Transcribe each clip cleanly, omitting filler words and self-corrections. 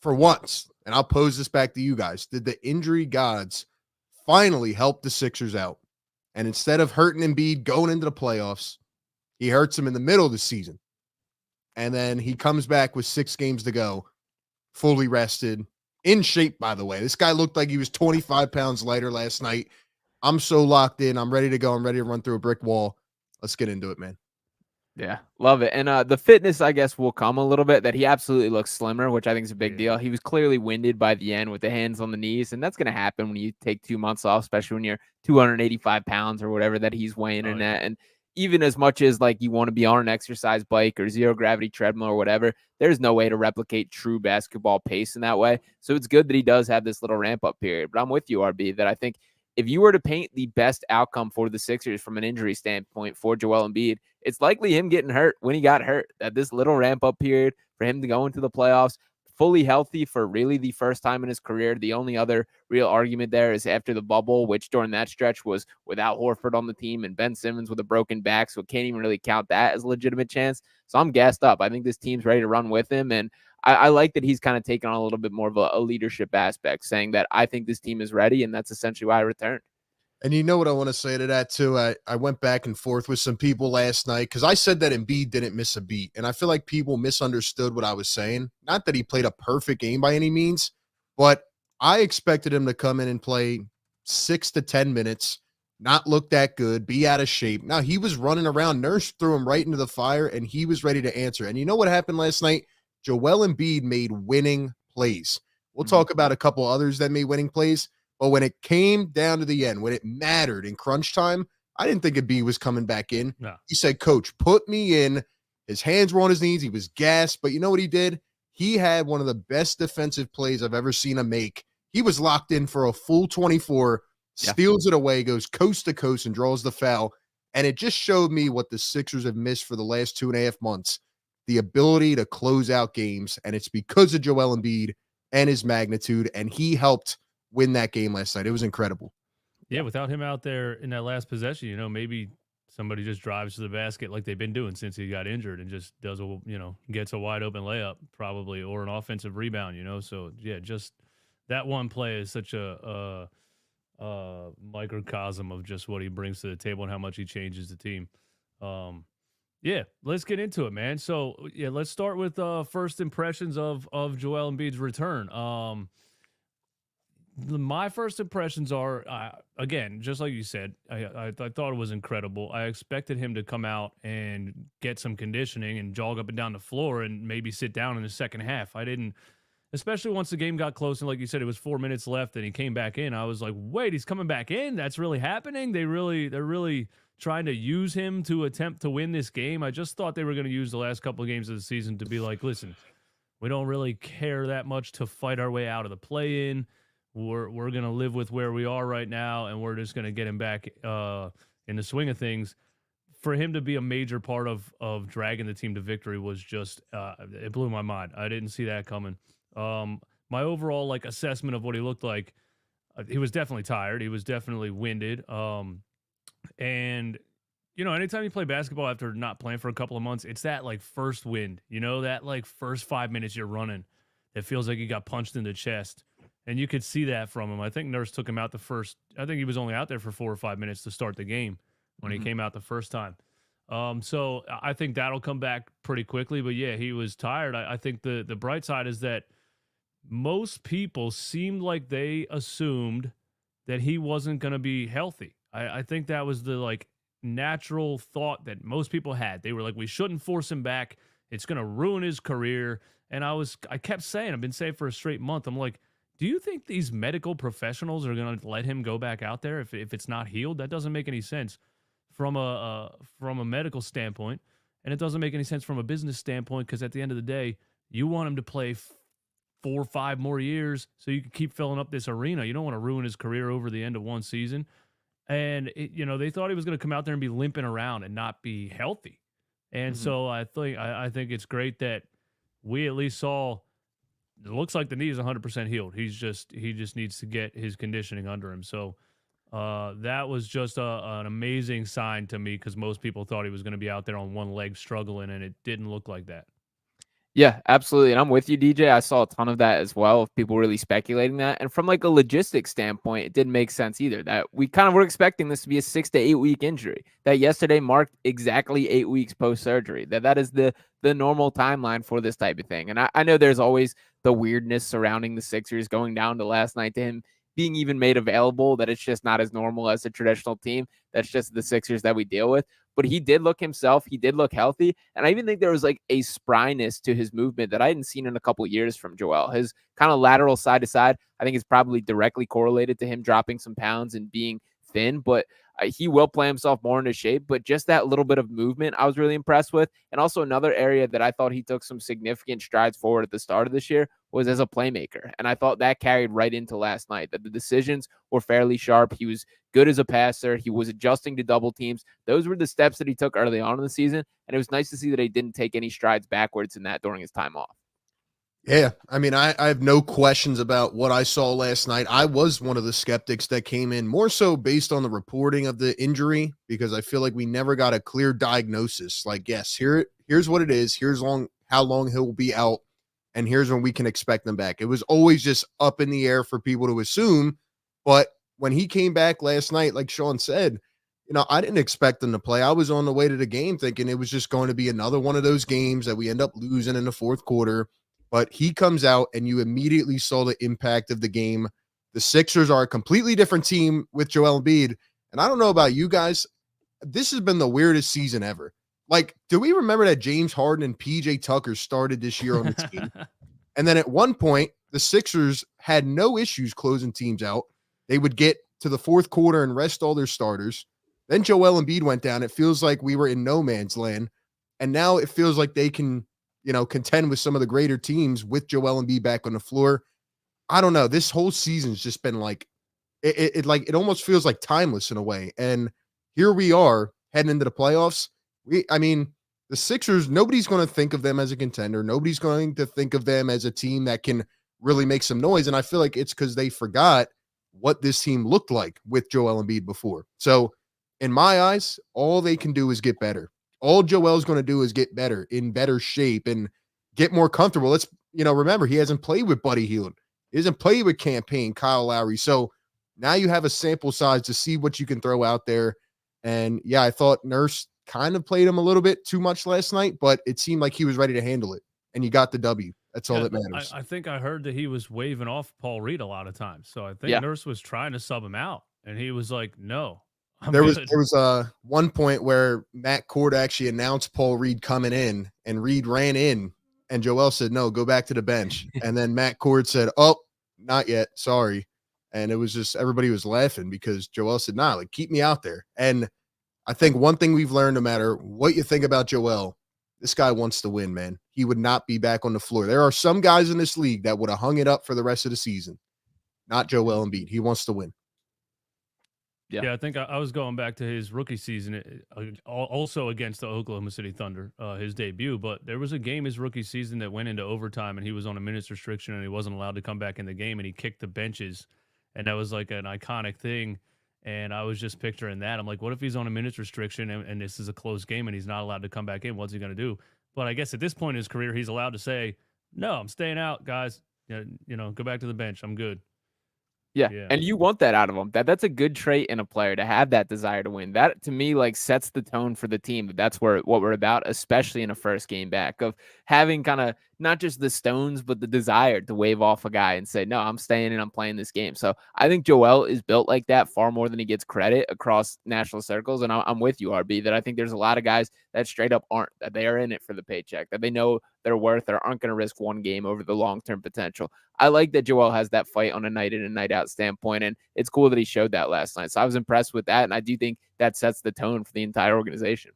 for once, and I'll pose this back to you guys, did the injury gods finally help the Sixers out? And instead of hurting Embiid going into the playoffs, he hurts him in the middle of the season. And then he comes back with 6 games to go, fully rested, in shape, by the way. This guy looked like he was 25 pounds lighter last night. I'm so locked in. I'm ready to go. I'm ready to run through a brick wall. Let's get into it, man. Yeah, love it. And the fitness, I guess, will come a little bit, that he absolutely looks slimmer, which I think is a big deal. He was clearly winded by the end with the hands on the knees, and that's going to happen when you take 2 months off, especially when you're 285 pounds or whatever that he's weighing in at. And even as much as like you want to be on an exercise bike or zero gravity treadmill or whatever, there's no way to replicate true basketball pace in that way. So it's good that he does have this little ramp up period. But I'm with you, RB, that I think if you were to paint the best outcome for the Sixers from an injury standpoint for Joel Embiid, it's likely him getting hurt when he got hurt. That this little ramp up period for him to go into the playoffs fully healthy for really the first time in his career. The only other real argument there is after the bubble, which during that stretch was without Horford on the team and Ben Simmons with a broken back. So can't even really count that as a legitimate chance. So I'm gassed up. I think this team's ready to run with him. And I like that he's kind of taken on a little bit more of a leadership aspect, saying that I think this team is ready. And that's essentially why I returned. And you know what I want to say to that, too? I went back and forth with some people last night because I said that Embiid didn't miss a beat. And I feel like people misunderstood what I was saying. Not that he played a perfect game by any means, but I expected him to come in and play 6 to 10 minutes, not look that good, be out of shape. Now, he was running around. Nurse threw him right into the fire, and he was ready to answer. And you know what happened last night? Joel Embiid made winning plays. We'll talk about a couple others that made winning plays. But when it came down to the end, when it mattered in crunch time, I didn't think Embiid was coming back in. No. He said, Coach, put me in. His hands were on his knees. He was gassed. But you know what he did? He had one of the best defensive plays I've ever seen him make. He was locked in for a full 24, steals it away, goes coast to coast, and draws the foul. And it just showed me what the Sixers have missed for the last 2.5 months, the ability to close out games. And it's because of Joel Embiid and his magnitude. And he helped win that game last night. It was incredible. Yeah, without him out there in that last possession, maybe somebody just drives to the basket like they've been doing since he got injured and just does gets a wide open layup probably, or an offensive rebound, So yeah, just that one play is such a microcosm of just what he brings to the table and how much he changes the team. Yeah, let's get into it, man. So yeah, let's start with first impressions of Joel Embiid's return. My first impressions are, again, just like you said, I thought it was incredible. I expected him to come out and get some conditioning and jog up and down the floor and maybe sit down in the second half. I didn't, especially once the game got close and like you said, it was 4 minutes left and he came back in. I was like, wait, he's coming back in? That's really happening? They're really trying to use him to attempt to win this game. I just thought they were going to use the last couple of games of the season to be like, listen, we don't really care that much to fight our way out of the play-in. We're going to live with where we are right now, and we're just going to get him back in the swing of things. For him to be a major part of dragging the team to victory was just it blew my mind. I didn't see that coming. My overall assessment of what he looked like, he was definitely tired. He was definitely winded. And anytime you play basketball after not playing for a couple of months, it's that first wind. That first 5 minutes you're running, it feels like you got punched in the chest. And you could see that from him. I think Nurse took him out I think he was only out there for 4 or 5 minutes to start the game when he came out the first time. So I think that'll come back pretty quickly. But yeah, he was tired. I think the bright side is that most people seemed like they assumed that he wasn't going to be healthy. I think that was the natural thought that most people had. They were like, we shouldn't force him back. It's going to ruin his career. And I kept saying, I've been saying for a straight month, I'm like, do you think these medical professionals are going to let him go back out there if it's not healed? That doesn't make any sense from a medical standpoint, and it doesn't make any sense from a business standpoint because at the end of the day, you want him to play 4 or 5 more years so you can keep filling up this arena. You don't want to ruin his career over the end of one season. And they thought he was going to come out there and be limping around and not be healthy. And so I think it's great that we at least saw. It looks like the knee is 100% healed. He just needs to get his conditioning under him. So that was just an amazing sign to me because most people thought he was going to be out there on one leg struggling, and it didn't look like that. Yeah, absolutely. And I'm with you, DJ. I saw a ton of that as well, of people really speculating that. And from like a logistics standpoint, it didn't make sense either. That we kind of were expecting this to be a 6 to 8 week injury. That yesterday marked exactly 8 weeks post surgery. That is the normal timeline for this type of thing. And I know there's always the weirdness surrounding the Sixers going down to last night to him being even made available, that it's just not as normal as a traditional team. That's just the Sixers that we deal with. But he did look himself. He did look healthy. And I even think there was like a spryness to his movement that I hadn't seen in a couple of years from Joel. His kind of lateral side to side, I think is probably directly correlated to him dropping some pounds and being thin. But he will play himself more into shape. But just that little bit of movement, I was really impressed with. And also another area that I thought he took some significant strides forward at the start of this year was as a playmaker. And I thought that carried right into last night, that the decisions were fairly sharp. He was good as a passer. He was adjusting to double teams. Those were the steps that he took early on in the season. And it was nice to see that he didn't take any strides backwards in that during his time off. Yeah, I mean, I have no questions about what I saw last night. I was one of the skeptics that came in more so based on the reporting of the injury, because I feel like we never got a clear diagnosis. Like, yes, here's what it is. Here's how long he'll be out, and here's when we can expect them back. It was always just up in the air for people to assume. But when he came back last night, like Sean said, I didn't expect him to play. I was on the way to the game thinking it was just going to be another one of those games that we end up losing in the fourth quarter. But he comes out and you immediately saw the impact of the game. The Sixers are a completely different team with Joel Embiid. And I don't know about you guys, this has been the weirdest season ever. Like, do we remember that James Harden and PJ Tucker started this year on the team? And then at one point, the Sixers had no issues closing teams out. They would get to the fourth quarter and rest all their starters. Then Joel Embiid went down. It feels like we were in no man's land. And now it feels like they can contend with some of the greater teams with Joel Embiid back on the floor. I don't know. This whole season's just been like, it almost feels like timeless in a way. And here we are heading into the playoffs. The Sixers, nobody's going to think of them as a contender. Nobody's going to think of them as a team that can really make some noise. And I feel like it's because they forgot what this team looked like with Joel Embiid before. So in my eyes, all they can do is get better. All Joel's going to do is get better, in better shape, and get more comfortable. Let's, remember, he hasn't played with Buddy Hield. He hasn't played with Campaign, Kyle Lowry. So now you have a sample size to see what you can throw out there. And yeah, I thought Nurse kind of played him a little bit too much last night, but it seemed like he was ready to handle it. And you got the W. That's all that matters. I think I heard that he was waving off Paul Reed a lot of times. So I think Nurse was trying to sub him out. And he was like, no. There was one point where Matt Cord actually announced Paul Reed coming in, and Reed ran in, and Joel said, no, go back to the bench. And then Matt Cord said, oh, not yet. Sorry. And it was just, everybody was laughing because Joel said, nah, like, keep me out there. And I think one thing we've learned, no matter what you think about Joel, this guy wants to win, man. He would not be back on the floor. There are some guys in this league that would have hung it up for the rest of the season. Not Joel Embiid. He wants to win. Yeah, I think I was going back to his rookie season, also against the Oklahoma City Thunder, his debut. But there was a game his rookie season that went into overtime, and he was on a minutes restriction, and he wasn't allowed to come back in the game, and he kicked the benches, and that was like an iconic thing. And I was just picturing that. I'm like, what if he's on a minutes restriction, and this is a close game, and he's not allowed to come back in? What's he going to do? But I guess at this point in his career, he's allowed to say, no, I'm staying out, guys. Go back to the bench. I'm good. Yeah. And you want that out of them. That's a good trait in a player, to have that desire to win. That, to me, like, sets the tone for the team. That's what we're about, especially in a first game back, of having kind of not just the stones, but the desire to wave off a guy and say, no, I'm staying and I'm playing this game. So I think Joel is built like that far more than he gets credit across national circles. And I'm with you, RB, that I think there's a lot of guys that straight up aren't, that they are in it for the paycheck, that they know their worth, or aren't going to risk one game over the long-term potential. I like that Joel has that fight on a night in and night out standpoint, and it's cool that he showed that last night. So I was impressed with that, and I do think that sets the tone for the entire organization.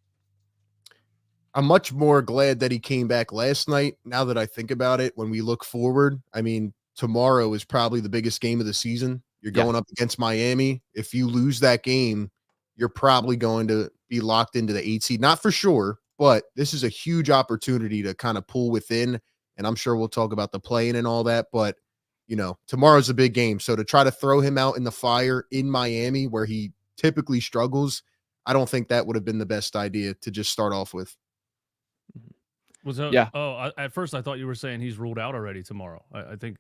I'm much more glad that he came back last night. Now that I think about it, when we look forward, I mean, tomorrow is probably the biggest game of the season. You're going up against Miami. If you lose that game, you're probably going to be locked into the 8 seed. Not for sure, but this is a huge opportunity to kind of pull within. And I'm sure we'll talk about the play-in and all that, but tomorrow's a big game. So to try to throw him out in the fire in Miami, where he typically struggles, I don't think that would have been the best idea to just start off with. Was that, Yeah. at first I thought you were saying he's ruled out already tomorrow. I think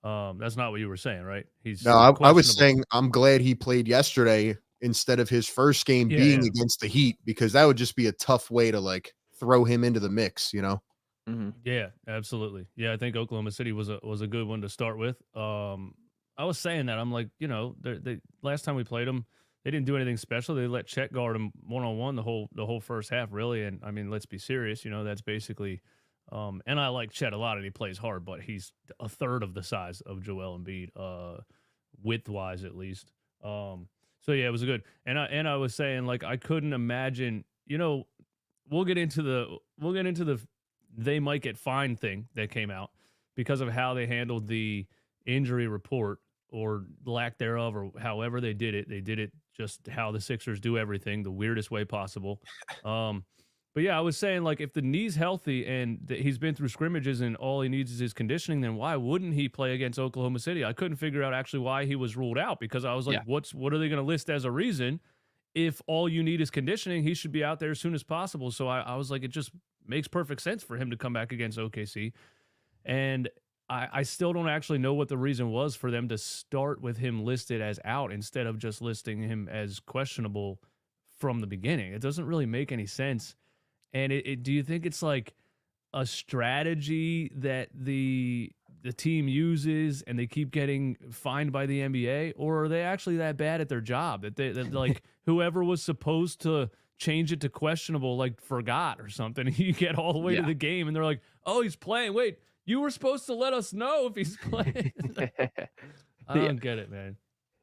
that's not what you were saying, right? He's No, I was questionable. saying I'm glad he played yesterday instead of his first game Yeah, being yeah. against the Heat, because that would just be a tough way to like throw him into the mix, you know? Hmm. Yeah, absolutely. Yeah, I think Oklahoma City was a good one to start with. I was saying that I'm like, you know, they last time we played them, they didn't do anything special. They let Chet guard him one on one the whole first half, really. And I mean, let's be serious. You know, that's basically. And I like Chet a lot, and he plays hard, but he's a third of the size of Joel Embiid, width wise at least. So yeah, it was good. And I was saying like I couldn't imagine. You know, we'll get into the they might get fined thing that came out because of how they handled the injury report or lack thereof, or however they did it. They did it just how the Sixers do everything, the weirdest way possible. But yeah, I was saying like if the knee's healthy and he's been through scrimmages and all he needs is his conditioning, then why wouldn't he play against Oklahoma City? I couldn't figure out actually why he was ruled out because I was like, Yeah. what are they going to list as a reason? If all you need is conditioning, he should be out there as soon as possible. So I was like, it just makes perfect sense for him to come back against OKC. And I still don't actually know what the reason was for them to start with him listed as out instead of just listing him as questionable from the beginning. It doesn't really make any sense. And do you think it's like a strategy that the team uses and they keep getting fined by the NBA, or are they actually that bad at their job that like whoever was supposed to change it to questionable like forgot or something? You get all the way to Yeah. the game and they're like, "Oh, he's playing. Wait, you were supposed to let us know if he's playing." I Yeah. don't get it, man.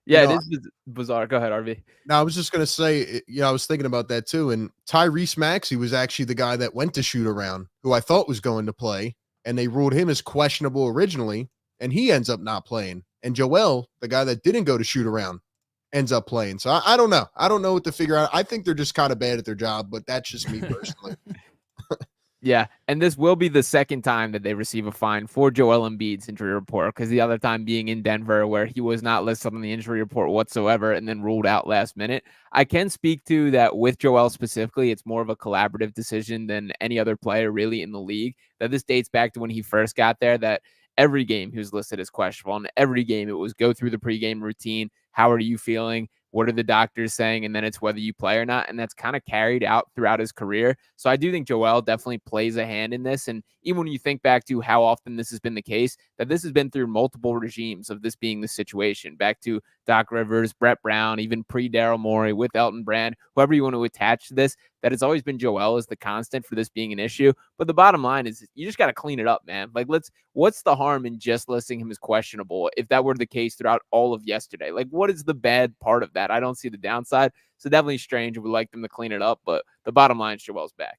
You Yeah, it know, is bizarre. Go ahead, RV. now I was just gonna say, I was thinking about that too. And Tyrese Maxey was actually the guy that went to shoot around, who I thought was going to play, and they ruled him as questionable originally, and he ends up not playing. And Joel, the guy that didn't go to shoot around, ends up playing. So I don't know. I don't know what to figure out. I think they're just kind of bad at their job, but that's just me personally. Yeah, and this will be the second time that they receive a fine for Joel Embiid's injury report, because the other time being in Denver where he was not listed on the injury report whatsoever and then ruled out last minute. I can speak to that with Joel specifically. It's more of a collaborative decision than any other player really in the league. That this dates back to when he first got there, that every game he was listed as questionable, and every game it was go through the pregame routine. How are you feeling? What are the doctors saying? And then it's whether you play or not. And that's kind of carried out throughout his career. So I do think Joel definitely plays a hand in this. And even when you think back to how often this has been the case, that this has been through multiple regimes of this being the situation. Back to Doc Rivers, Brett Brown, even pre-Daryl Morey with Elton Brand, whoever you want to attach to this, that it's always been Joel as the constant for this being an issue. But the bottom line is you just got to clean it up, man. Like, what's the harm in just listing him as questionable if that were the case throughout all of yesterday? Like, what is the bad part of that? I don't see the downside. So definitely strange. We'd like them to clean it up, but the bottom line is Joel's back.